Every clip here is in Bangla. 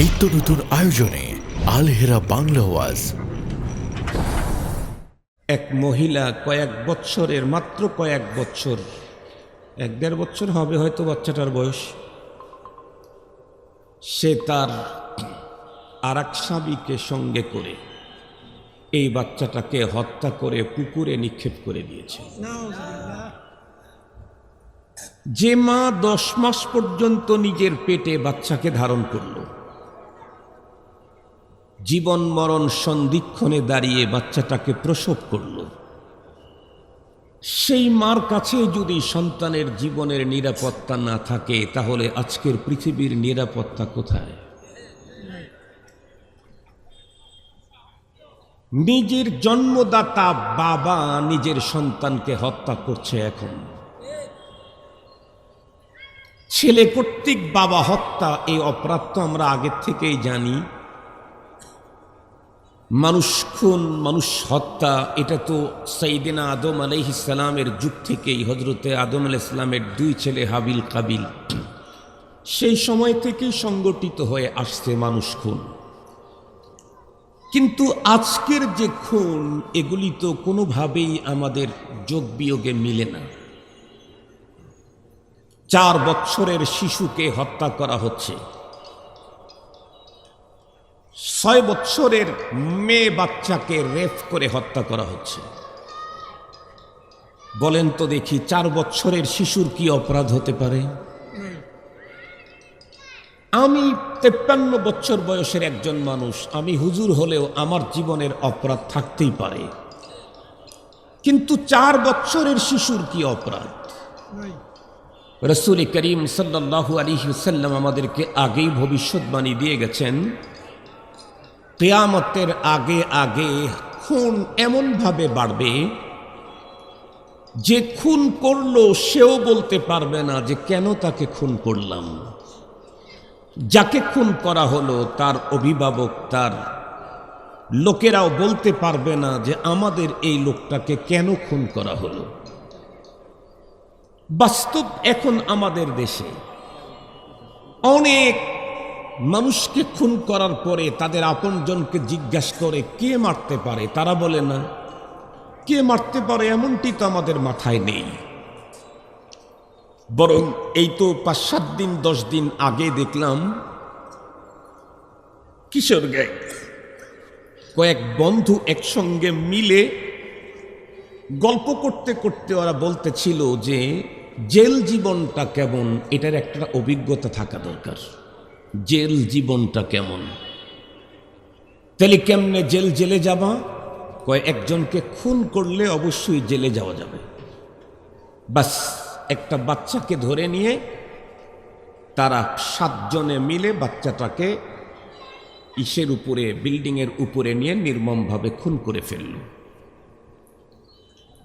নিত্য নতুন আয়োজনে আল হেরা বাংলা ওয়াজ। এক মহিলা মাত্র কয়েক বছর, 1-1.5 বছর হবে হয়তো বাচ্চাটার বয়স, সে তার আরেক স্বামীকে সঙ্গে করে এই বাচ্চাটাকে হত্যা করে পুকুরে নিক্ষেপ করে দিয়েছে। যে মা 10 মাস পর্যন্ত নিজের পেটে বাচ্চাকে ধারণ করল, জীবন মরণ সন্ধিক্ষণে দাঁড়িয়ে বাচ্চাটাকে প্রসব করল, সেই মার কাছে যদি সন্তানের জীবনের নিরাপত্তা না থাকে, তাহলে আজকের পৃথিবীর নিরাপত্তা কোথায়? নিজের জন্মদাতা বাবা নিজের সন্তানকে হত্যা করছে। এখন ছেলে কর্তৃক বাবা হত্যা, এই অপরাধ তো আমরা আগের থেকেই জানি। মানুষ খুন, মানুষ হত্যা, এটা তো সাইয়েদনা আদম আলাইহিস সালামের যুগ থেকেই, হযরতে আদম আলাইহিস সালামের 2 ছেলে হাবিল কাবিল, সেই সময় থেকেই সংগঠিত হয়ে আসছে মানুষ খুন। কিন্তু আজকের যে খুন, এগুলি তো কোনোভাবেই আমাদের যোগ বিয়োগে মিলে না। 4 বছরের শিশুকে হত্যা করা হচ্ছে, 6 বছরের মেয়ে বাচ্চাকে রেপ করে হত্যা করা হচ্ছে। বলেন তো দেখি, 4 বছরের শিশুর কি অপরাধ হতে পারে? আমি 53 বছর বয়সের একজন মানুষ, আমি হুজুর হলেও আমার জীবনের অপরাধ থাকতেই পারে, কিন্তু 4 বছরের শিশুর কি অপরাধ? রাসূল করিম সাল্লাল্লাহু আলাইহি ওয়াসাল্লাম আমাদেরকে আগেই ভবিষ্যৎবাণী দিয়ে গেছেন, কিয়ামতের আগে আগে খুন এমনভাবে বাড়বে যে খুন করলো সেও বলতে পারবে না যে কেন তাকে খুন করলাম। যাকে খুন করা হলো তার অভিভাবক, তার লোকেরাও বলতে পারবে না যে আমাদের এই লোকটাকে কেন খুন করা হলো। বাস্তব এখন আমাদের দেশে অনেক মানুষকে খুন করার পরে তাদের আপনজনকে জিজ্ঞাসা করে কে মারতে পারে, তারা বলে না। কে মারতে পারে এমনটি তো আমাদের মাথায় নেই। বরং এই তো 5-7 দিন 10 দিন আগে দেখলাম কিশোর গ্যাং কয়েক বন্ধু একসঙ্গে মিলে গল্প করতে করতে ওরা বলতেছিল যে জেল জীবনটা কেমন, এটার একটা অভিজ্ঞতা থাকা দরকার। জেল জীবনটা কেমন? তাহলে কেমনে জেলে যাবা? একজনকে খুন করলে অবশ্যই জেলে যাওয়া যাবে। বাস একটা বাচ্চাকে ধরে নিয়ে তারা 7 জনে মিলে বাচ্চাটাকে ইসের উপরে, বিল্ডিংয়ের উপরে নিয়ে নির্মমভাবে খুন করে ফেলল।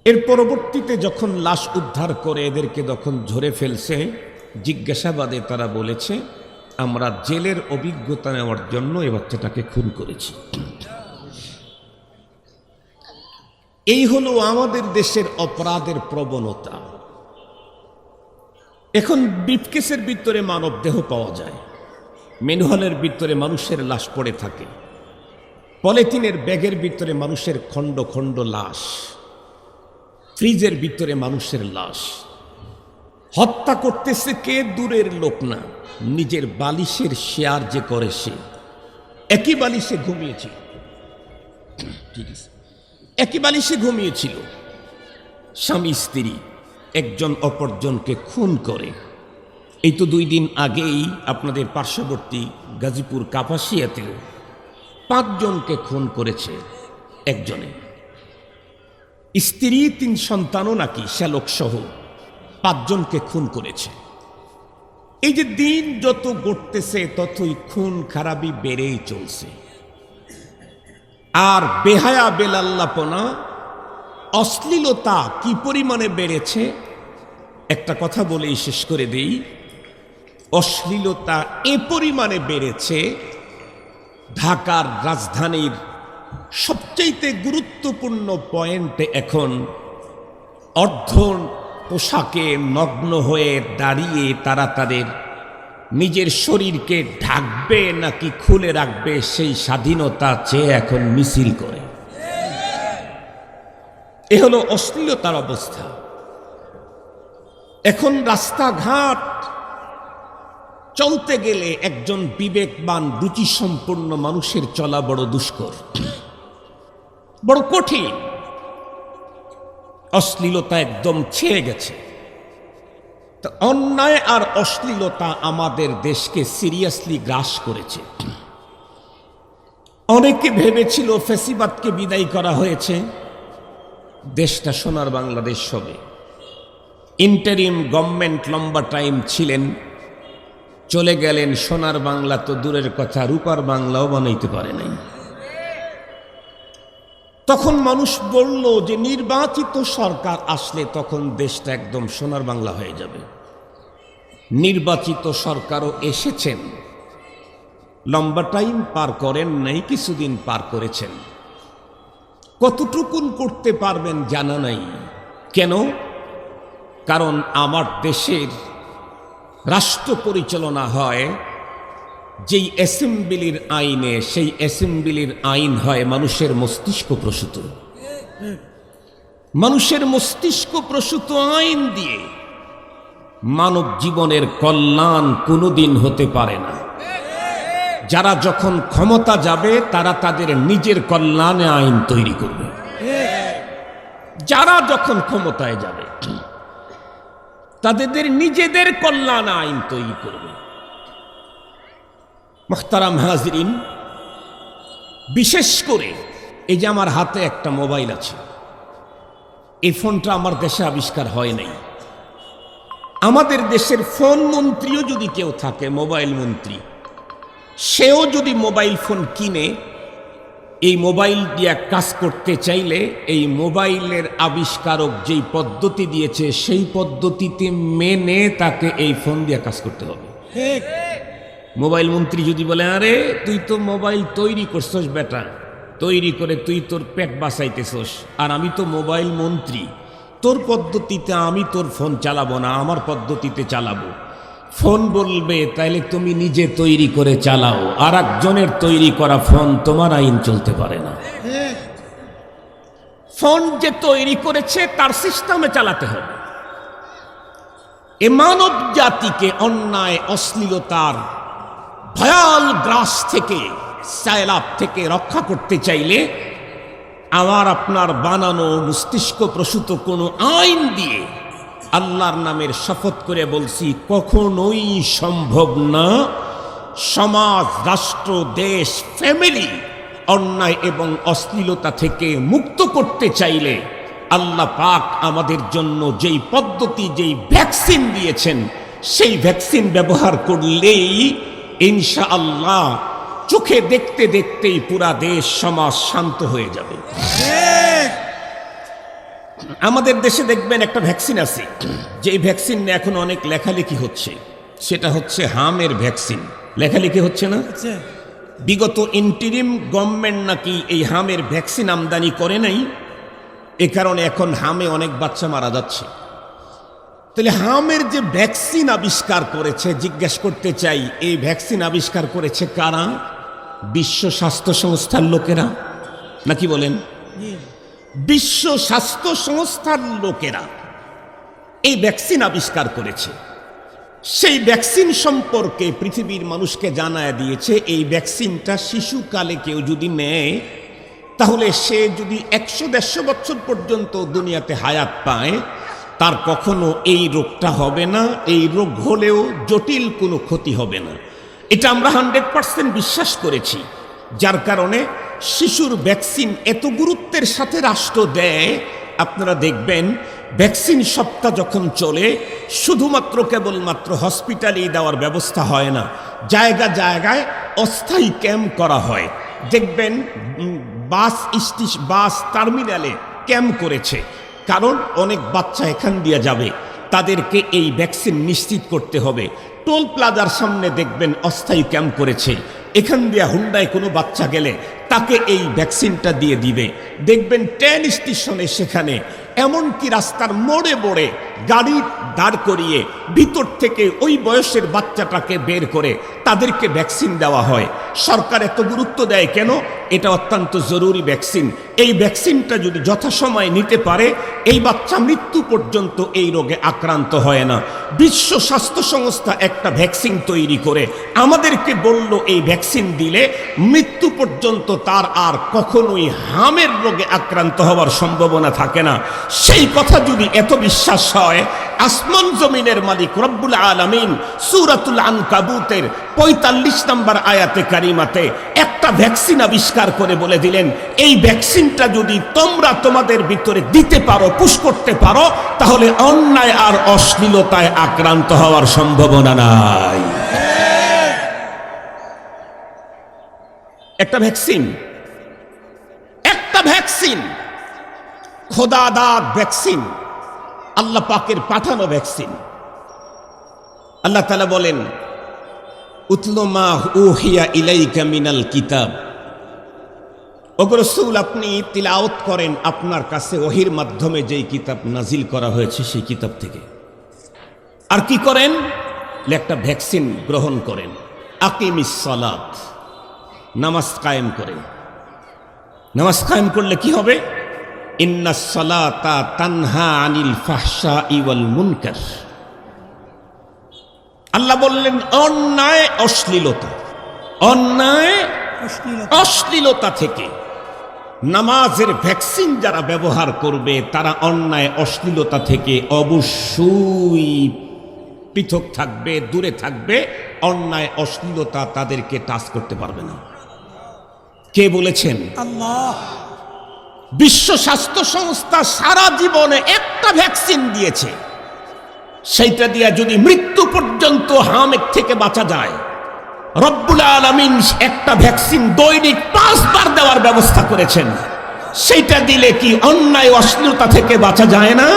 এর পরবর্তীতে যখন লাশ উদ্ধার করে এদেরকে যখন ঝরে ফেলছে, জিজ্ঞাসাবাদে তারা বলেছে আমরা জেলের অভিজ্ঞতা নেওয়ার জন্য এই বাচ্চাটাকে খুন করেছি। এই হলো আমাদের দেশের অপরাধের প্রবণতা। এখন ব্রিফকেসের ভিতরে মানব দেহ পাওয়া যায়, ম্যানুয়ালের ভিতরে মানুষের লাশ পড়ে থাকে, পলিথিনের ব্যাগের ভিতরে মানুষের খণ্ড খণ্ড লাশ, ফ্রিজের ভিতরে মানুষের লাশ। হত্যা করতেছে কে? দূরের লোক না, নিজের বালিশের শেয়ার যে করে সে। একই বালিশে ঘুমিয়েছিল, ঠিক আছে, একই বালিশে ঘুমিয়েছিল স্বামী স্ত্রী, একজন অপরজনকে খুন করে। এই তো 2 দিন আগেই আপনাদের পার্শ্ববর্তী গাজীপুর কাপাসিয়াতেও 5 জনকে খুন করেছে একজনে। স্ত্রী 3 সন্তানও নাকি শ্যালক সহ 5 জনকে খুন করেছে। এই যে দিন যত গড়তেছে ততই খুন খারাপি বেড়েই চলছে। আর বেহায়া বেলাল্লাপনা, অশ্লীলতা কি পরিমাণে বেড়েছে, একটা কথা বলেই শেষ করে দেই। অশ্লীলতা এ পরিমাণে বেড়েছে, ঢাকার রাজধানীর সবচাইতে গুরুত্বপূর্ণ পয়েন্টে এখন অর্ধ পোশাকে নগ্ন হয়ে দাঁড়িয়ে তারা তাদের নিজের শরীরকে ঢাকবে নাকি খুলে রাখবে সেই স্বাধীনতা চেয়ে এখন মিছিল করে। এ হলো অশ্লীলতার অবস্থা। এখন রাস্তাঘাট চলতে গেলে একজন বিবেকবান রুচিসম্পন্ন মানুষের চলা বড় দুষ্কর, বড় কঠিন। অশ্লীলতা একদম ছেয়ে গেছে। তো অন্যায় আর অশ্লীলতা আমাদের দেশকে সিরিয়াসলি গ্রাস করেছে। অনেকে ভেবেছিল ফ্যাসিবাদকে বিদায় করা হয়েছে, দেশটা সোনার বাংলাদেশ হবে। ইন্টারিম গভর্নমেন্ট লম্বা টাইম ছিলেন, চলে গেলেন। সোনার বাংলা তো দূরের কথা, রূপার বাংলাও বানাইতে পারে নাই। তখন মানুষ বলল যে নির্বাচিত সরকার আসলে তখন দেশটা একদম সোনার বাংলা হয়ে যাবে। নির্বাচিত সরকারও এসেছেন, লম্বা টাইম পার করেন নাই, কিছুদিন পার করেছেন। কতটুকুন করতে পারবেন জানা নাই। কেন? কারণ আমার দেশের রাষ্ট্র পরিচালনা হয় যেই অ্যাসেম্বলির আইনে, সেই অ্যাসেম্বলির আইন হয় মানুষের মস্তিষ্ক প্রসূত। মানুষের মস্তিষ্ক প্রসূত আইন দিয়ে মানব জীবনের কল্যাণ কোনোদিন হতে পারে না। যারা যখন ক্ষমতা যাবে তারা তাদের নিজের কল্যাণে আইন তৈরি করবে। যারা যখন ক্ষমতায় যাবে তাদের নিজেদের কল্যাণে আইন তৈরি করবে। মুহতারাম হাজিরিন, বিশেষ করে এই যে আমার হাতে একটা মোবাইল আছে, এই ফোনটা আমার দেশে আবিষ্কার হয় নাই। আমাদের দেশের ফোন মন্ত্রীও যদি কেউ থাকে, মোবাইল মন্ত্রী, সেও যদি মোবাইল ফোন কিনে এই মোবাইল দিয়ে কাজ করতে চাইলে এই মোবাইলের আবিষ্কারক যেই পদ্ধতি দিয়েছে সেই পদ্ধতিতে মেনে তাকে এই ফোন দিয়ে কাজ করতে হবে। মোবাইল মন্ত্রী যদি বলে, আরে তুই তো মোবাইল তৈরি করছস বেটা, তৈরি করে তুই তোর পেট বাঁচাইতেছস, আর আমি তো মোবাইল মন্ত্রী, তোর পদ্ধতিতে আমি তোর ফোন চালাবো না, আমার পদ্ধতিতে চালাবো। ফোন বলবে, তাইলে তুমি নিজে তৈরি করে চালাও, আর একজনের তৈরি করা ফোন তোমার আইন চলতে পারে না। ফোন যে তৈরি করেছে তার সিস্টেমে চালাতে হবে। এ মানব জাতিকে অন্যায় অশ্লীলতার ভয়াল গ্রাস থেকে, সায়লাভ থেকে রক্ষা করতে চাইলে আমার আপনার বানানো মস্তিষ্ক প্রসূত কোনো আইন দিয়ে, আল্লাহর নামের শপথ করে বলছি, কখনোই সম্ভব না। সমাজ, রাষ্ট্র, দেশ, ফ্যামিলি অন্যায় এবং অশ্লীলতা থেকে মুক্ত করতে চাইলে আল্লাহ পাক আমাদের জন্য যেই পদ্ধতি, যেই ভ্যাকসিন দিয়েছেন, সেই ভ্যাকসিন ব্যবহার করলেই ইনশাআল্লাহ চোখে দেখতে দেখতেই পুরা দেশ সমাজ শান্ত হয়ে যাবে। আমাদের দেশে দেখবেন একটা ভ্যাকসিন আছে, যেই ভ্যাকসিন নিয়ে এখন অনেক লেখালেখি হচ্ছে, সেটা হচ্ছে হামের ভ্যাকসিন। লেখালেখি হচ্ছে না? বিগত ইন্টারিম গভর্নমেন্ট নাকি এই হামের ভ্যাকসিন আমদানি করে নাই, এ কারণে এখন হামে অনেক বাচ্চা মারা যাচ্ছে। তাহলে হামের যে ভ্যাকসিন আবিষ্কার করেছে, জিজ্ঞাসা করতে চাই, এই ভ্যাকসিন আবিষ্কার করেছে কারা? বিশ্ব স্বাস্থ্য সংস্থার লোকেরা নাকি বলেন? বিশ্ব স্বাস্থ্য সংস্থার লোকেরা এই ভ্যাকসিন আবিষ্কার করেছে। সেই ভ্যাকসিন সম্পর্কে পৃথিবীর মানুষকে জানায় দিয়েছে, এই ভ্যাকসিনটা শিশুকালে কেউ যদি নেয় তাহলে সে যদি 100-150 বছর পর্যন্ত দুনিয়াতে হায়াত পায়, তার কখনো এই রোগটা হবে না, এই রোগ হলেও জটিল কোনো ক্ষতি হবে না। এটা আমরা 100% বিশ্বাস করেছি। যার কারণে শিশুর ভ্যাকসিন এত গুরুত্বের সাথে রাষ্ট্র দেয়। আপনারা দেখবেন ভ্যাকসিন সপ্তাহ যখন চলে, শুধুমাত্র কেবলমাত্র হসপিটালেই দেওয়ার ব্যবস্থা হয় না, জায়গা জায়গায় অস্থায়ী ক্যাম্প করা হয়। দেখবেন বাস টার্মিনালে ক্যাম্প করেছে, কারণ অনেক বাচ্চা এখান দিয়ে যাবে, তাদেরকে এই ভ্যাকসিন নিশ্চিত করতে হবে। টোল প্লাজার সামনে দেখবেন অস্থায়ী ক্যাম্প করেছে, এখান দিয়ে হুন্ডায় কোনো বাচ্চা গেলে তাকে এই ভ্যাকসিনটা দিয়ে দিবে। দেখবেন ট্রেন স্টেশনে সেখানে এমনকি রাস্তার মোড়ে মোড়ে গাড়ি দাঁড় করিয়ে ভিতর থেকে ওই বয়সের বাচ্চাটাকে বের করে তাদেরকে ভ্যাকসিন দেওয়া হয়। সরকার এত গুরুত্ব দেয় কেন? এটা অত্যন্ত জরুরি ভ্যাকসিন। এই ভ্যাকসিনটা যদি যথাসময়ে নিতে পারে এই বাচ্চা মৃত্যু পর্যন্ত এই রোগে আক্রান্ত হয় না। বিশ্ব স্বাস্থ্য সংস্থা একটা ভ্যাকসিন তৈরি করে আমাদেরকে বলল এই ভ্যাকসিন দিলে মৃত্যু পর্যন্ত তার আর কখনোই হামের রোগে আক্রান্ত হওয়ার সম্ভাবনা থাকে না। সেই কথা যদি এত বিশ্বাস হয়, আসমান জমিনের মালিক রব্বুল আলামিন সূরাতুল আনকাবুতের ৪৫ নম্বর আয়াতে কারিমাতে একটা ভ্যাকসিন আবিষ্কার করে বলে দিলেন, এই ভ্যাকসিনটা যদি তোমরা তোমাদের ভিতরে দিতে পারো, পুশ করতে পারো, তাহলে অন্যায় আর অশ্লীলতায় আক্রান্ত হওয়ার সম্ভাবনা নাই। একটা ভ্যাকসিন, একটা ভ্যাকসিন, খোদাদাত ভ্যাকসিন, আল্লাহ পাকের পাঠানো ভ্যাকসিন। আল্লাহ তাআলা বলেন, উতলু মা উহিয়া ইলাইকা মিনাল কিতাব। ওগো রাসূল, আপনি তিলাওয়াত করেন আপনার কাছে ওহির মাধ্যমে যেই কিতাব নাজিল করা হয়েছে সেই কিতাব থেকে। আর কি করেন? একটা ভ্যাকসিন গ্রহণ করেন। আকিমিস সালাত, নামাজ কায়েম করেন। নামাজ কায়েম করলে কি হবে? ইন্নাস সালাতা তানহা আনিল ফাহশাই ওয়াল মুনকার। আল্লাহ বললেন অন্যায় অশ্লীলতা, অন্যায় অশ্লীলতা থেকে নামাজের ভ্যাকসিন যারা ব্যবহার করবে তারা অন্যায় অশ্লীলতা থেকে অবশ্যই পৃথক থাকবে, দূরে থাকবে। অন্যায় অশ্লীলতা তাদেরকে টাচ করতে পারবে না। কে বলেছেন? আল্লাহ। বিশ্ব স্বাস্থ্য সংস্থা সারা জীবনে একটা ভ্যাকসিন দিয়েছে, সেইটা দিয়ে যদি মৃত্যু পর্যন্ত হামের থেকে বাঁচা যায়, রব্বুল আলামিন একটা ভ্যাকসিন দৈনিক 5 বার দেওয়ার ব্যবস্থা করেছেন। সেইটা দিলে কি অন্যায় অশ্লীলতা থেকে বাঁচা যায় না?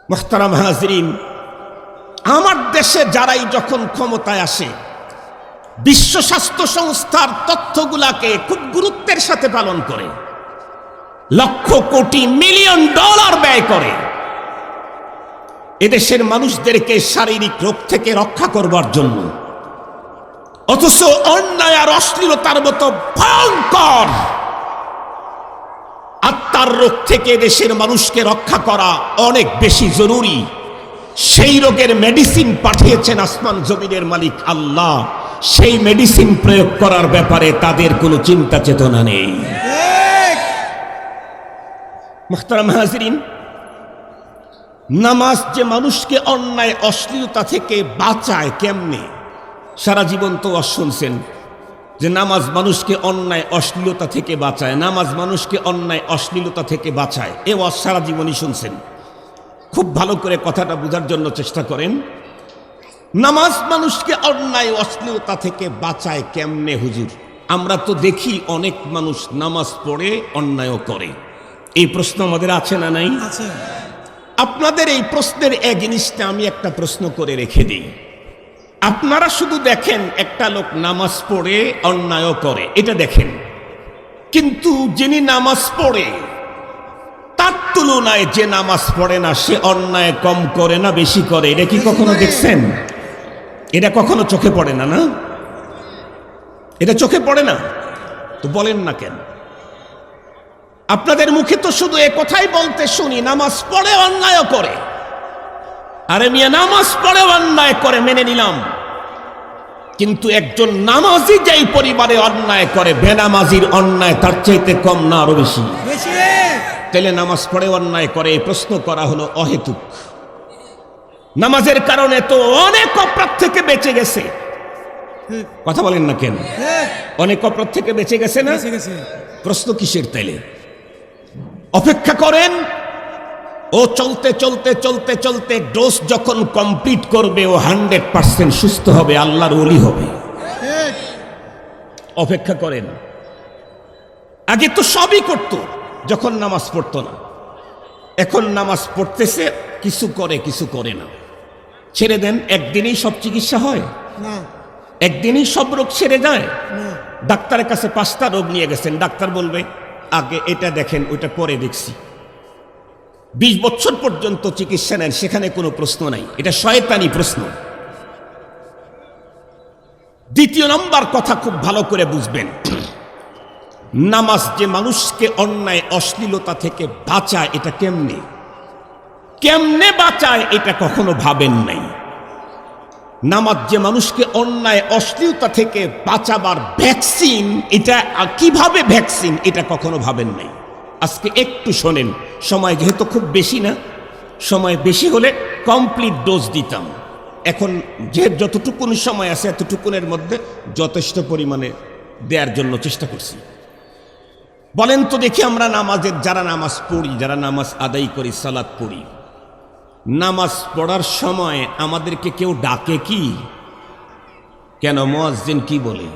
মুহতারাম হাজরিন, আমার দেশে যারাই যখন ক্ষমতায় আসে বিশ্ব স্বাস্থ্য সংস্থার তথ্যগুলাকে খুব গুরুত্বের সাথে পালন করে, লক্ষ কোটি মিলিয়ন ডলার ব্যয় করে এদেশের মানুষদেরকে শারীরিক রোগ থেকে রক্ষা করবার জন্য। অথচ অন্যায় আর অশ্লীলতার মতো ভয়ঙ্কর আত্মার রোগ থেকে দেশের মানুষকে রক্ষা করা অনেক বেশি জরুরি। সেই রোগের মেডিসিন পাঠিয়েছেন আসমান জমিনের মালিক আল্লাহ। সেই মেডিসিন প্রয়োগ করার ব্যাপারে তাদের কোনো চিন্তা চেতনা নেই। মুহতারাম হাজরিন, নামাজ যে মানুষকে অন্যায় অশ্লীলতা থেকে বাঁচায় কেমনে? সারা জীবন তো শুনছেন যে নামাজ মানুষকে অন্যায় অশ্লীলতা থেকে বাঁচায়, নামাজ মানুষকে অন্যায় অশ্লীলতা থেকে বাঁচায়। এ ওয়াজ সারা জীবনই শুনছেন। খুব ভালো করে কথাটা বোঝার জন্য চেষ্টা করেন। নামাজ মানুষকে অন্যায় অশ্লীলতা থেকে বাঁচায় কেমনে হুজুর? আমরা তো দেখি অনেক মানুষ নামাজ পড়ে অন্যায়ও করে। এই প্রশ্ন আমাদের আছে না নাই? আছে। আপনাদের এই প্রশ্নের এগেইনস্টে আমি একটা প্রশ্ন করে রেখে দিই। আপনারা শুধু দেখেন একটা লোক নামাজ পড়ে অন্যায়ও করে, এটা দেখেন, কিন্তু যিনি নামাজ পড়ে তার তুলনায় যে নামাজ পড়ে না সে অন্যায় কম করে না বেশি করে? এটা কি কখনো দেখছেন? এটা কখনো চোখে পড়ে না? না, এটা চোখে পড়ে না। তো বলেন না কেন? আপনাদের মুখে তো শুধু এ কথাই বলতে শুনি নামাজ পড়ে অন্যায় করে। আরে মিয়া, নামাজ পড়ে অন্যায় করে মেনে নিলাম, কিন্তু একজন নামাজি যেই পরিবারে অন্যায় করে বেনামাজির অন্যায় তার চাইতে কম না আরো বেশি? তাহলে নামাজ পড়ে অন্যায় করে এই প্রশ্ন করা হলো অহেতুক। নামাজের কারণে তো অনেক অপরাধ থেকে বেঁচে গেছে। কথা বলেন না কেন? অনেক অপরাধ থেকে বেঁচে গেছে না? প্রশ্ন কিসের তাইলে? অপেক্ষা করেন, ও চলতে চলতে চলতে চলতে ডোজ যখন কমপ্লিট করবে ও 100% সুস্থ হবে, আল্লাহর ওলি হবে। অপেক্ষা করেন। আগে তো সবই করতো যখন নামাজ পড়তো না, এখন নামাজ পড়তেছে, কিছু করে কিছু করে না। ছেড়ে দেন, একদিনেই সব চিকিৎসা হয় না, একদিনেই সব রোগ সেরে যায়। ডাক্তারের কাছে 5টা রোগ নিয়ে গেছেন, ডাক্তার বলবে আগে এটা দেখেন, ওইটা পরে দেখছি। 20 বছর পর্যন্ত চিকিৎসা নেন, সেখানে কোনো প্রশ্ন নাই, এটা শয়তানি প্রশ্ন। দ্বিতীয় নম্বর কথা খুব ভালো করে বুঝবেন, নামাজ যে মানুষকে অন্যায় অশ্লীলতা থেকে বাঁচায়, এটা কেমনে কেমনে বাঁচায় এটা কখনো ভাবেন নাই। নামাজ যে মানুষকে অন্যায় অশ্লীলতা থেকে বাঁচাবার ভ্যাকসিন, এটা কিভাবে ভ্যাকসিন এটা কখনো ভাবেন নাই। আজকে একটু শোনেন, সময় যেহেতু খুব বেশি না, সময় বেশি হলে কমপ্লিট ডোজ দিতাম। এখন যে যতটুকুন সময় আছে এতটুকুনের মধ্যে যথেষ্ট পরিমাণে দেওয়ার জন্য চেষ্টা করছি। বলেন তো দেখি, আমরা নামাজের যারা নামাজ পড়ি, যারা নামাজ আদায় করি, সালাত পড়ি, নামাজ পড়ার সময় আমাদেরকে কেউ ডাকে কি? কেন মুয়াজ্জিন কি বলে?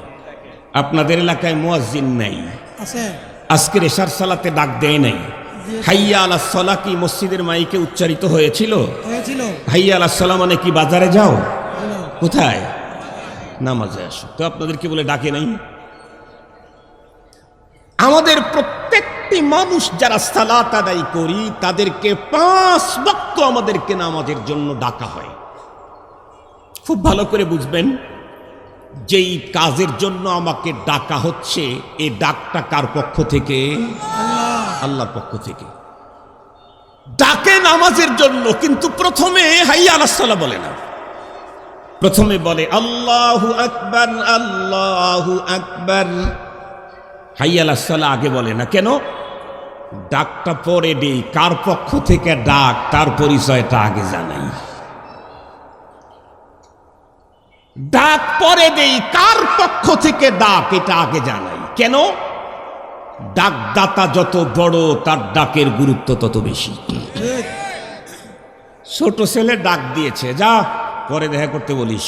আপনাদের এলাকায় মুয়াজ্জিন নাই? আজকের এশার সালাতে ডাক দেয় নাই? হাইয়া আলাস সালাহ কি মসজিদের মাইকে উচ্চারিত হয়েছিল? হাইয়া আলাস সালাহ মানে কি বাজারে যাও? কোথায়? নামাজে আসো। তো আপনাদেরকে বলে ডাকে নাই? আমাদের প্রত্যেকটি মানুষ যারা সালাত আদায় করি, তাদেরকে 5 ওয়াক্ত আমাদেরকে নামাজের জন্য ডাকা হয়। খুব ভালো করে বুঝবেন, যেই কাজের জন্য আমাকে ডাকা হচ্ছে, এই ডাকটা কার পক্ষ থেকে? আল্লাহর পক্ষ থেকে। ডাকে নামাজের জন্য, কিন্তু প্রথমে হাইয়া আলাস সালাহ বলে না, প্রথমে বলে আল্লাহু আকবার, আল্লাহু আকবার। হাইয়া আলাস সালাহ আগে বলে না কেন? ডাকটা পরে দেই, কার পক্ষ থেকে ডাক তার পরিচয়টা আগে জানাই। ডাক পরে দেই, কার পক্ষ থেকে ডাক এটা আগে জানাই। কেন? ডাকদাতা যত বড়, তার ডাকের গুরুত্ব তত বেশি। ছোট ছেলে ডাক দিয়েছে, যা পরে দেখা করতে বলিস,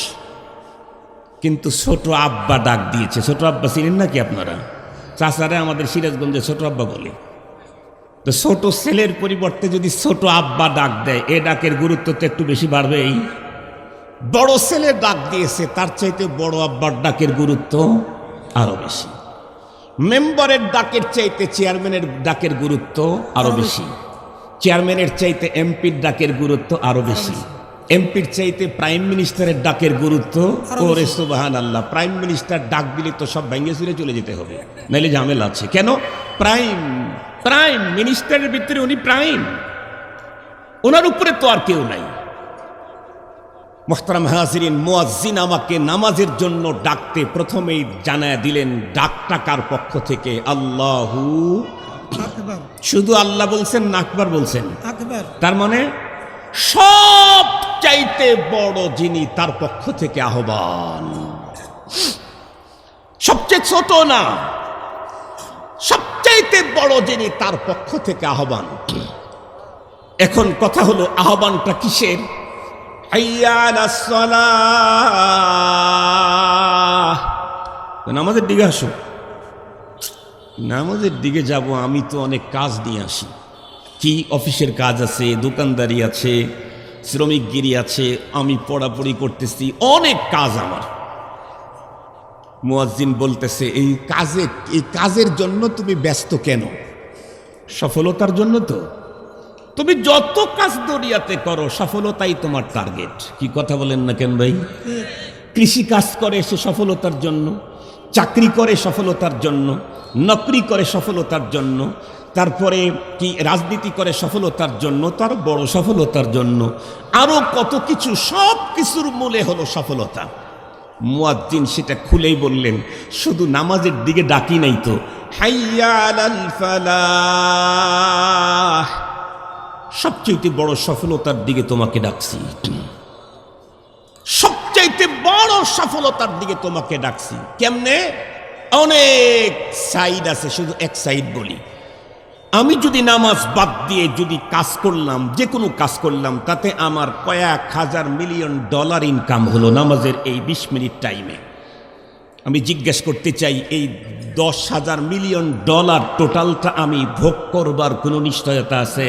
কিন্তু ছোট আব্বা ডাক দিয়েছে। ছোট আব্বা চিনেন নাকি আপনারা? চাচারে আমাদের সিরাজগঞ্জে ছোট আব্বা বলে। তো ছোট ছেলের পরিবর্তে যদি ছোট আব্বা ডাক দেয়, এ ডাকের গুরুত্ব তো একটু বেশি বাড়বেই। বড় ছেলে ডাক দিয়েছে, তার চাইতে বড় আব্বার ডাকের গুরুত্ব আরো বেশি। মেম্বারের ডাকের চাইতে চেয়ারম্যানের ডাকের গুরুত্ব আরো বেশি। চেয়ারম্যানের চাইতে এমপির ডাকের গুরুত্ব আরো বেশি। এমপির চাইতে প্রাইম মিনিস্টারের ডাকের গুরুত্ব, ওরে সুবহানাল্লাহ, প্রাইম মিনিস্টার ডাক দিলে তো সব ভেঙে চুরে চলে যেতে হবে, নাইলে ঝামেলা আছে। কেন? প্রাইম মিনিস্টারের ভিতরে উনি প্রাইম, ওনার উপরে তো আর কেউ নাই। মুহতারাম হাজিরিন, মুয়াজ্জিন আমাকে নামাজের জন্য ডাকতে প্রথমেই জানায় দিলেন ডাকটা কার পক্ষ থেকে? আল্লাহু আকবার। শুধু আল্লাহ বলছেন না আকবার বলছেন? আকবার। তার মানে সব চাইতে বড় যিনি, তার পক্ষ থেকে আহ্বান। সবচেয়ে ছোট না, সবচাইতে বড় যিনি, তার পক্ষ থেকে আহ্বান। এখন কথা হলো, আহ্বানটা কিসের? হাইয়া আলাস সালাহ। নামাজের দিকে আসো। নামাজের দিকে যাব, আমি তো অনেক কাজ নিয়ে আসি। কি অফিসের কাজ আছে, দোকানদারি আছে, শ্রমিকগিরি আছে, আমি পড়াপড়ি করতেছি, অনেক কাজ আমার। মুয়াজ্জিন বলতেছে, এই কাজের জন্য তুমি ব্যস্ত কেন? সফলতার জন্য তো। তুমি যত কাজ দুনিয়াতে করো, সফলতাই তোমার টার্গেট। কি কথা বলেন না কেন ভাই? কৃষি কাজ করে সে সফলতার জন্য, চাকরি করে সফলতার জন্য, নকরি করে সফলতার জন্য, তারপরে কি রাজনীতি করে সফলতার জন্য, তার বড় সফলতার জন্য, আরো কত কিছু। সব কিছুর মূলে হলো সফলতা। মুয়াজ্জিন সেটা খুলেই বললেন, শুধু নামাজের দিকে ডাকি নাই তো, হাইয়া আলাল ফালাহ, সবচেয়ে বড় সফলতার দিকে তোমাকে ডাকছি। সবচাইতে বড় সফলতার দিকে তোমাকে ডাকছি। কেমনে? অনেক সাইড আছে, শুধু এক সাইড বলি। আমি যদি নামাজ বাদ দিয়ে যদি কাজ করলাম, যে কোনো কাজ করলাম, তাতে আমার কয়েক হাজার মিলিয়ন ডলার ইনকাম হলো নামাজের এই 20 মিনিট টাইমে। আমি জিজ্ঞেস করতে চাই, এই 10,000 মিলিয়ন ডলার টোটালটা আমি ভোগ করবার কোনো নিশ্চয়তা আছে?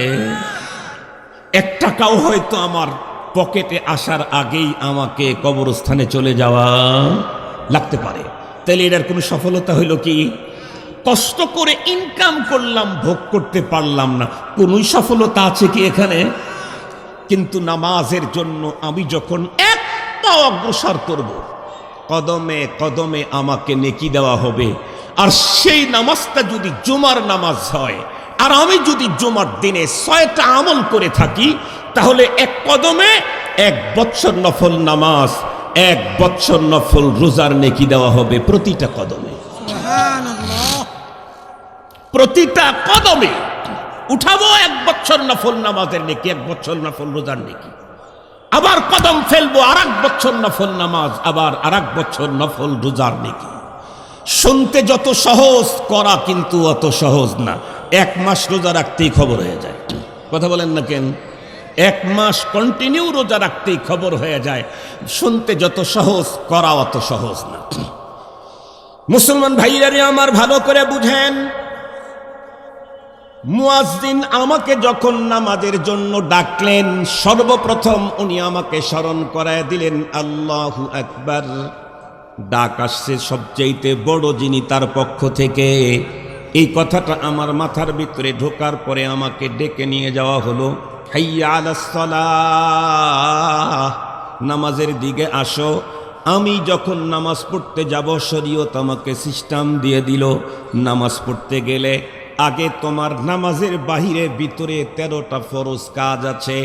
1 টাকাও হয়তো আমার পকেটে আসার আগেই আমাকে কবরস্থানে চলে যাওয়া লাগতে পারে। তাহলে এটার কোনো সফলতা হইল কি? কষ্ট করে ইনকাম করলাম, ভোগ করতে পারলাম না, কোনোই সফলতা আছে কি এখানে? কিন্তু নামাজের জন্য আমি যখন এক পা অগ্রসর করব, কদমে কদমে আমাকে নেকি দেওয়া হবে। আর সেই নামাজটা যদি জুমার নামাজ হয়, আর আমি যদি জুমার দিনে 6টা আমল করে থাকি, তাহলে এক কদমে 1 বছর নফল নামাজ, 1 বছর নফল রোজার নেকি দেওয়া হবে প্রতিটা কদমে। প্রতিটা কদমে উঠাবো 1 বছর নফল নামাজের নেকি, 1 বছর নফল রোজার নেকি। আবার কদম ফেলবো, আর 1 বছর নফল নামাজ, আবার আর 1 বছর নফল রোজার নেকি। শুনতে যত সহজ, করা কিন্তু অত সহজ না। 1 মাস রোজা রাখতেই খবর হয়ে যায়। কথা বলেন না কেন? 1 মাস কন্টিনিউ রোজা রাখতেই খবর হয়ে যায়। শুনতে যত সহজ, করা অত সহজ না। মুসলমান ভাইয়েরা আমার, ভালো করে বুঝেন, মুয়াজ্জিন আমাকে যখন নামাজের জন্য ডাকলেন, সর্বপ্রথম উনি আমাকে স্মরণ করায় দিলেন আল্লাহু আকবার। ডাক আসছে সবচাইতে বড় যিনি, তার পক্ষ থেকে। এই কথাটা আমার মাথার ভিতরে ঢোকার পরে আমাকে ডেকে নিয়ে যাওয়া হলো, হাইয়া আলাস সালাহ, নামাজের দিকে আসো। আমি যখন নামাজ পড়তে যাব, শরীয়ত আমাকে সিস্টেম দিয়ে দিল, নামাজ পড়তে গেলে আগে তোমার নামাজের বাহিরে ভিতরে 13টা ফরজ কাজ আছে।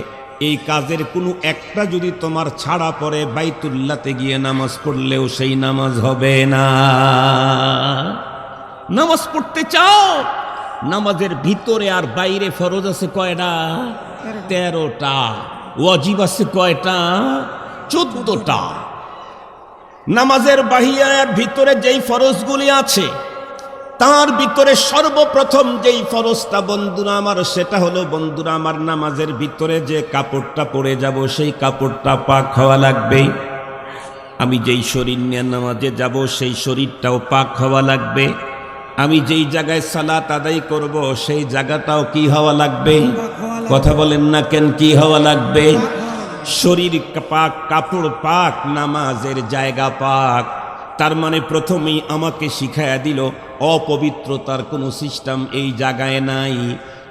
এই কাজের কোনো একটা যদি তোমার ছাড়া পড়ে, বাইতুল্লাতে গিয়ে নামাজ পড়লেও সেই নামাজ হবে না। নামাজ পড়তে চাও, নামাজের ভিতরে আর বাইরে ফরজ আছে কয়টা? 13টা। ওয়াজিব আছে কয়টা? 14টা। নামাজের বাহিরে আর ভিতরে যেই ফরজগুলি আছে, তার ভিতরে সর্বপ্রথম যেই ফরজটা বন্ধুরা আমার, সেটা হলো বন্ধুরা আমার, নামাজের ভিতরে যে কাপড়টা পরে যাব, সেই কাপড়টা পাক হওয়া লাগবে। আমি যেই শরীর নিয়ে নামাজে যাব, সেই শরীরটাও পাক হওয়া লাগবে। আমি যেই জায়গায় সালাত আদায় করব, সেই জায়গাটাও কি হওয়া লাগবে? কথা বলেন না কেন? কি হওয়া লাগবে? শরীর পাক, কাপড় পাক, নামাজের জায়গা পাক। তার মানে প্রথমেই আমাকে শিখাইয়া দিল অপবিত্রতার কোনো সিস্টেম এই জায়গায় নাই।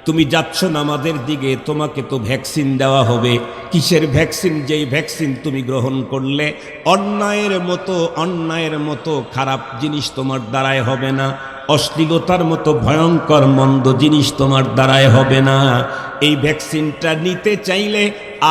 তুমি যাচ্ছ নামাজের দিকে, তোমাকে তো ভ্যাকসিন দেওয়া হবে। কিসের ভ্যাকসিন? যেই ভ্যাকসিন তুমি গ্রহণ করলে অন্যায়ের মতো খারাপ জিনিস তোমার দ্বারায় হবে না, অশ্লীলতার মতো ভয়ঙ্কর মন্দ জিনিস তোমার দ্বারায় হবে না। এই ভ্যাকসিনটা নিতে চাইলে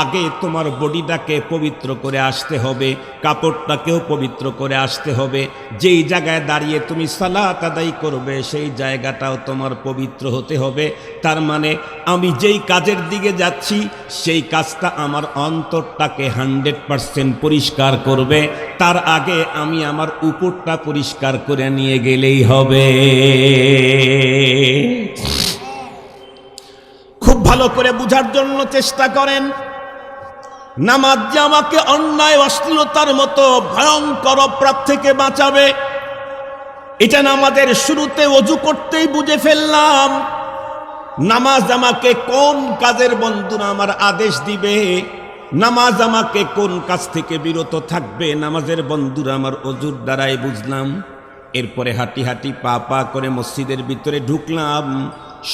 আগে তোমার বডিটাকে পবিত্র করে আসতে হবে, কাপড়টাকেও পবিত্র করে আসতে হবে। যেই জায়গায় দাঁড়িয়ে তুমি সালাত আদায় করবে, সেই জায়গাটাও তোমার পবিত্র হতে হবে। তার মানে আমি যেই কাজের দিকে যাচ্ছি, সেই কাজটা আমার অন্তরটাকে 100% পরিষ্কার করবে। তার আগে আমি আমার উপরটা পরিষ্কার করে নিয়ে গেলেই হবে। খুব ভালো করে বুঝার জন্য চেষ্টা করেন। নামাজ যে আমাকে অন্যায় অশ্লীলতার মতো ভয়ঙ্কর অপরাধ থেকে বাঁচাবে, এটা নামাজের শুরুতে ওযু করতেই বুঝে ফেললাম। নামাজ আমাকে কোন কাজের বন্ধুরা আমার আদেশ দিবে, নামাজ আমাকে কোন কাজ থেকে বিরত থাকবে, নামাজের বন্ধুরা আমার ওযুর দ্বারাই বুঝলাম। এরপরে হাঁটি হাঁটি পা পা করে মসজিদের ভিতরে ঢুকলাম।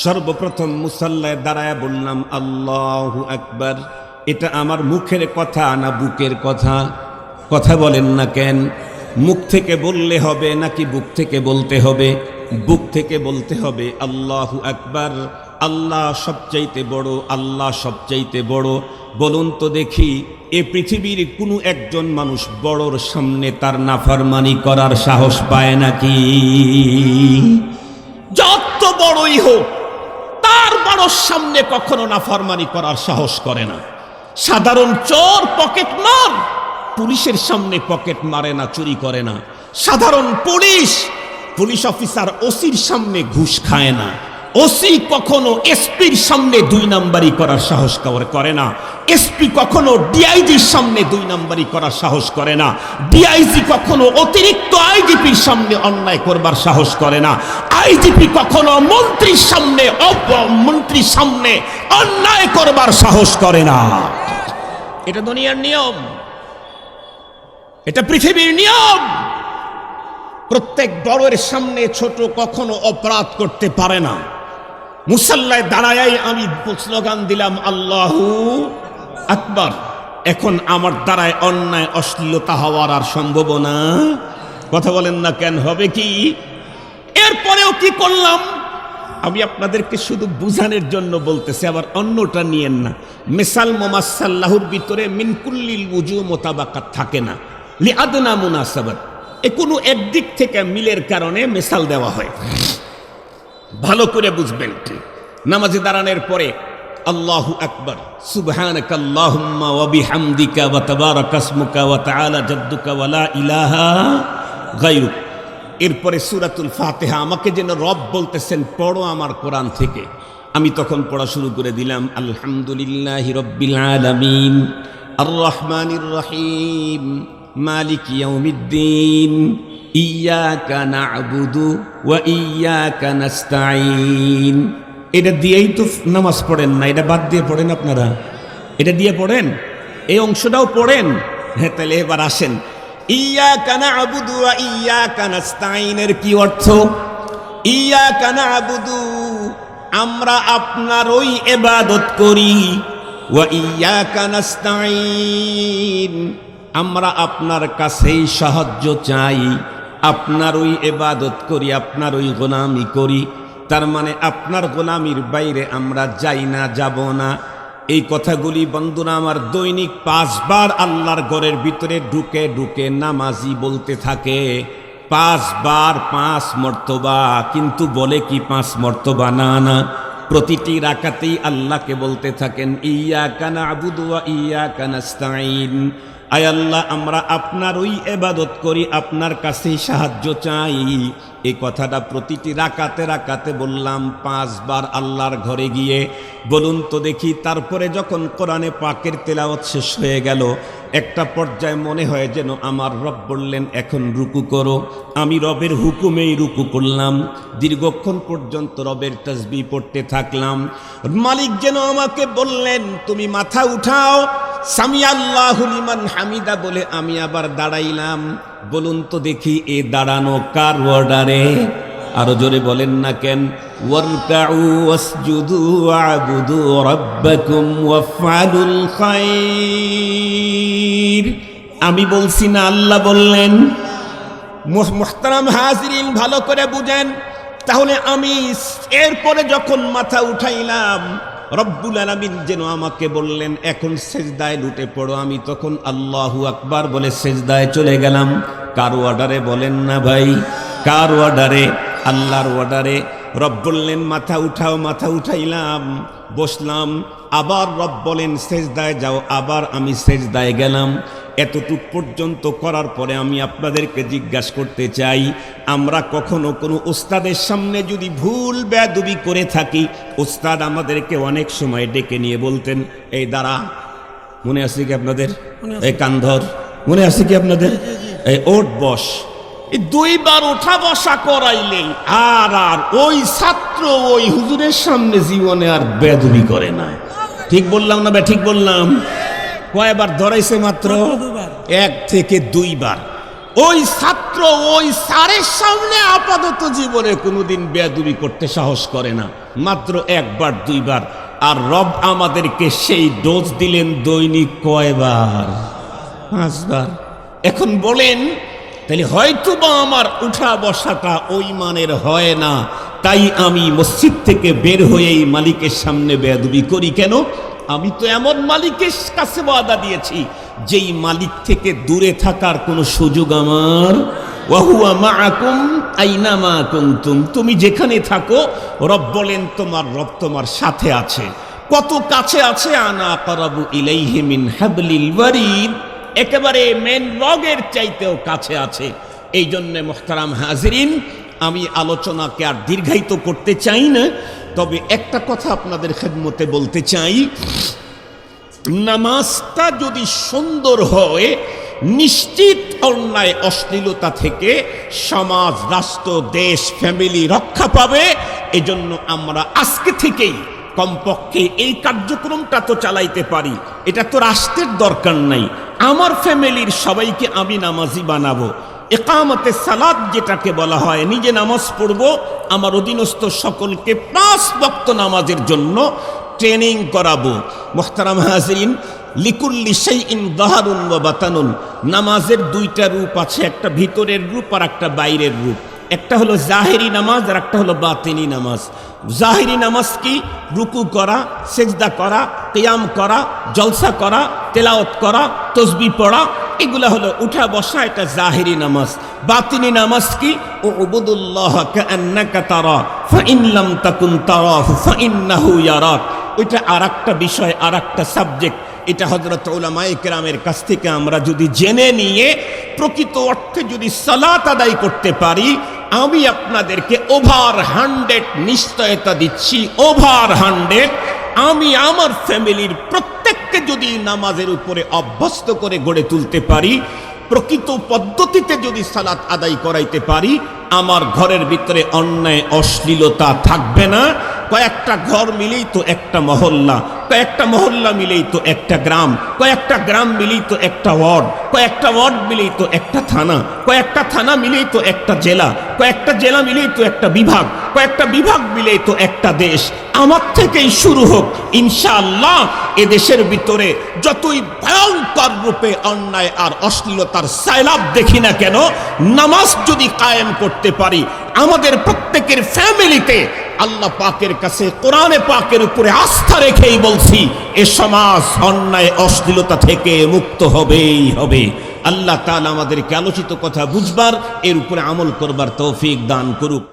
সর্বপ্রথম মুসাল্লায় দাঁড়ায় বললাম আল্লাহু আকবার। এটা আমার মুখের কথা না বুকের কথা? কথা বলেন না কেন? মুখ থেকে বললে হবে নাকি বুক থেকে বলতে হবে? বুক থেকে বলতে হবে আল্লাহু আকবার। আল্লাহ সবচাইতে বড়, আল্লাহ সবচাইতে বড়। বলুন তো দেখি, এ পৃথিবীর কোনো একজন মানুষ বড়র সামনে তার নাফরমানি করার সাহস পায় নাকি? যত বড়ই হোক, তার বড়র সামনে কখনো নাফরমানি করার সাহস করে না। সাধারণ চোর পকেট মার পুলিশের সামনে পকেট মারে না, চুরি করে না। সাধারণ পুলিশ অফিসার ওসির সামনে ঘুষ খায় না। ওসি কখনো এসপির সামনে 2 নাম্বারি করার সাহস করে না। এসপি কখনো ডিআইজির সামনে 2 নাম্বারি করার সাহস করে না। ডিআইজি কখনো অতিরিক্ত আইজিপির সামনে অন্যায় করবার সাহস করে না। আইজিপি কখনো মন্ত্রীর সামনে অন্যায় করবার সাহস করে না। এটা দুনিয়ার নিয়ম, এটা পৃথিবীর নিয়ম। প্রত্যেক বড়ের সামনে ছোট কখনো অপরাধ করতে পারে না। মুসাল্লায় দাঁড়ায় আমি স্লোগান দিলাম আল্লাহু আকবার। এখন আমার দ্বারায় অন্যায় অশ্লীলতা হওয়ার আর সম্ভাবনা, কথা বলেন না কেন, হবে কি? এরপরেও কি করলাম আমি আপনাদেরকে শুধু বুঝানোর জন্য বলতেছি, আবার অন্যটা নিয়েন না। মিসাল মুমাসসাল্লাহুর ভিতরে মিন কুল্লিল ওযু মুতাবাকাত থাকে না, লিআদনা মুনাসাবাত, এ কোনো একদিক থেকে মিলের কারণে মিসাল দেওয়া হয়। ভালো করে বুঝবেন। নামাজে দাঁড়ানোর পরে আল্লাহু আকবার, সুবহানাকা আল্লাহুম্মা ওয়া বিহামদিকা ওয়া তাবারাকা ইসমুকা ওয়া তাআলা জাদ্দুকা ওয়া লা ইলাহা গায়রুক। এরপরে সূরাতুল ফাতিহা, আমাকে যেন রব বলতেছেন পড়ো আমার কোরআন থেকে। আমি তখন পড়া শুরু করে দিলাম, আলহামদুলিল্লাহি রাব্বিল আলামিন আর রহমানির রহিম মালিকি ইয়াউমিদ্দিন ইয়াকা না'বুদু ওয়া ইয়াকা নাস্তাঈন। এটা দিয়েই তো নামাজ পড়েন না, এটা বাদ দিয়ে পড়েন আপনারা, এটা দিয়ে পড়েন, এই অংশটাও পড়েন। হ্যাঁ, তাহলে এবার আসেন, ইয়াকা না'বুদু ওয়া ইয়াকা নাস্তাঈনের কি অর্থ? ইয়াকা না'বুদু, আমরা আপনারই ইবাদত করি, ওয়া ইয়াকা নাস্তাঈন, আমরা আপনার কাছেই সাহায্য চাই, আপনারই ইবাদত করি, আপনারই গোলামি করি। তার মানে আপনার গোলামির বাইরে আমরা যাই না, যাব না। এই কথাগুলি বন্ধুরা আমার দৈনিক 5 বার আল্লাহর ঘরের ভিতরে ঢুকে ঢুকে নামাজি বলতে থাকে। 5 বার 5 মর্তবা, কিন্তু বলে কি 5 মর্তবা? না না, প্রতিটি রাকাতেই আল্লাহকে বলতে থাকেন ইয়াকা না'বুদু ওয়া ইয়াকা নাস্তাঈন। আয় আল্লাহ, আমরা আপনারই ইবাদত করি, আপনার কাছেই সাহায্য চাই। এই কথাটা প্রতিটি রাকাতে রাকাতে বললাম 5 বার আল্লাহর ঘরে গিয়ে। বলুন তো দেখি, তারপরে যখন কোরআনে পাকের তেলাওয়াত শেষ হয়ে গেল, একটা পর্যায়ে মনে হয় যেন আমার রব বললেন এখন রুকু করো। আমি রবের হুকুমেই রুকু করলাম, দীর্ঘক্ষণ পর্যন্ত রবের তাসবিহ পড়তে থাকলাম। মালিক যেন আমাকে বললেন তুমি মাথা উঠাও, সামি আল্লাহু লিমান হামিদা বলে আমি আবার দাঁড়াইলাম। বলুন তো দেখি, এ দাঁড়ানো কার অর্ডারে? আরো জোরে বলেন না কেন? ওয়ারকাউ ওয়াসজুদু ওয়া'বুদু রাব্বাকুম ওয়াফআলুল খায়র। আমি বলছি না, আল্লাহ বললেন। মুহতারাম হাজিরিন, ভালো করে বুঝেন। তাহলে আমি এরপরে যখন মাথা উঠাইলাম, রব্বুল আলামিন যেন আমাকে বললেন এখন সেজদায় লুটে পড়ো। আমি তখন আল্লাহু আকবার বলে সেজদায় চলে গেলাম। কার অর্ডারে বলেন না ভাই? কার অর্ডারে? আল্লাহর অর্ডারে। রব বললেন মাথা উঠাও, মাথা উঠাইলাম, বসলাম। আবার রব বলেন সেজদায় যাও, আবার আমি সেজদায় গেলাম। এতটুক পর্যন্ত করার পরে আমি আপনাদেরকে জিজ্ঞাসা করতে চাই, আমরা কখনো কোনো ওস্তাদের সামনে যদি ভুল বেয়াদবি করে থাকি, ওস্তাদ আমাদেরকে অনেক সময় ডেকে নিয়ে বলতেন এই দাঁড়া, মনে আছে কি আপনাদের? এই কান্ধর, মনে আছে কি আপনাদের? এই ওঠ বস। এই 2 বার ওঠা বসা করাইলেই আর ওই ছাত্র ওই হুজুরের সামনে জীবনে আর বেয়াদবি করে না। ঠিক বললাম না? ঠিক বললাম? কয়বার ধরাইছে? মাত্র 1 থেকে 2 বার। ওই ছাত্র ওই স্যারের সামনে আপাতত জীবনে কোনোদিন বেয়াদবি করতে সাহস করে না, মাত্র 1 বার 2 বার। আর রব আমাদেরকে সেই ডোজ দিলেন দৈনিক কয়বার? 5 বার। এখন বলেন, তাহলে হয়তো বা আমার উঠা বসাটা ওই মানের হয় না, তাই আমি মসজিদ থেকে বের হয়েই মালিকের সামনে বেয়াদবি করি কেন? আমি তো এমন মালিকের কাছে ওয়াদা দিয়েছি যেই মালিক থেকে দূরে থাকার কোনো সুযোগ আমার। ওয়া হুয়া মাআকুম আইনামা কুনতুম, তুমি যেখানে থাকো রব বলেন তোমার রব তোমার সাথে আছে। কত কাছে আছে? আনা আকরাবু ইলাইহি মিন হাবলিল ওয়ারিদ, একেবারে মেন রগের চাইতেও কাছে আছে। এই জন্য মুহতারাম হাজিরিন, আমি আলোচনাকে আর দীর্ঘায়িত করতে চাই না, তবে একটা কথা আপনাদের খেদমতে বলতে চাই, নামাজটা যদি সুন্দর হয় নিশ্চিত অন্যায় অশ্লীলতা থেকে সমাজ, রাষ্ট্র, দেশ, ফ্যামিলি রক্ষা পাবে। এজন্য আমরা আজকে থেকেই কমপক্ষে এই কার্যক্রমটা তো চালাইতে পারি। এটা তো রাষ্ট্রের দরকার নাই, আমার ফ্যামিলির সবাইকে আমি নামাজি বানাবো। ইকামতে সালাত যেটাকে বলা হয়, নিজে নামাজ পড়ব, আমার অধীনস্থ সকলকে 5 ওয়াক্ত নামাজের জন্য ট্রেনিং করাবো। মুহতারাম হাজিরিন, লিকুল্লি শাইইন যাহারুন ওয়া বাতানুন, নামাজের 2টা রূপ আছে, একটা ভিতরের রূপ আর একটা বাইরের রূপ। একটা হলো জাহেরি নামাজ আর একটা হলো বাতিনি নামাজ। জাহেরি নামাজ কি? রুকু করা, সেজদা করা, কিয়াম করা, জলসা করা, তেলাওয়াত করা, তসবিহ পড়া, এগুলা হলো উঠা বসা, এটা জাহেরি নামাজ। বাতিনি নামাজ কি? উবুদুল্লাহ কাআন্নাকা তারা ফাইন লাম তাকুন তারাহু ফাইন্নাহু ইয়ারাক। ওইটা আরেকটা বিষয়, আরেকটা সাবজেক্ট। এটা হযরত উলামায়ে কেরামের কাছ থেকে আমরা যদি জেনে নিয়ে প্রকৃত অর্থে যদি সালাত আদায় করতে পারি, আমি আপনাদেরকে ওভার 100 নিশ্চয়তা দিচ্ছি, ওভার 100 আমি আমার ফ্যামিলির প্রত্যেককে যদি নামাজের উপরে অভ্যস্ত করে গড়ে তুলতে পারি, প্রকৃত পদ্ধতিতে যদি সালাত আদায় করাইতে পারি, আমার ঘরের ভিতরে অন্যায় অশ্লীলতা থাকবে না। কয়েকটা ঘর মিলেই তো একটা মহল্লা, কয়েকটা মহল্লা মিলেই তো একটা গ্রাম, কয়েকটা গ্রাম মিলেই তো একটা ওয়ার্ড, কয়েকটা ওয়ার্ড মিলেই তো একটা থানা, কয়েকটা থানা মিলেই তো একটা জেলা, কয়েকটা জেলা মিলেই তো একটা বিভাগ, কয়েকটা বিভাগ মিলেই তো একটা দেশ। আমার থেকেই শুরু হোক ইনশাআল্লাহ। এদেশের ভিতরে যতই ভয়ঙ্কর রূপে অন্যায় আর অশ্লীলতার সাইলাব দেখি না কেন, নামাজ যদি কায়েম করতে পারি, আমাদের প্রত্যেকের ফ্যামিলিতে আল্লাহ পাকের কাছে কোরআনে পাকের উপরে আস্থা রেখেই বলছি, এ সমাজ অন্যায় অশ্লীলতা থেকে মুক্ত হবেই হবে। আল্লাহ তাআলা আমাদেরকে আলোচিত কথা বুঝবার, এর উপরে আমল করবার তৌফিক দান করুক।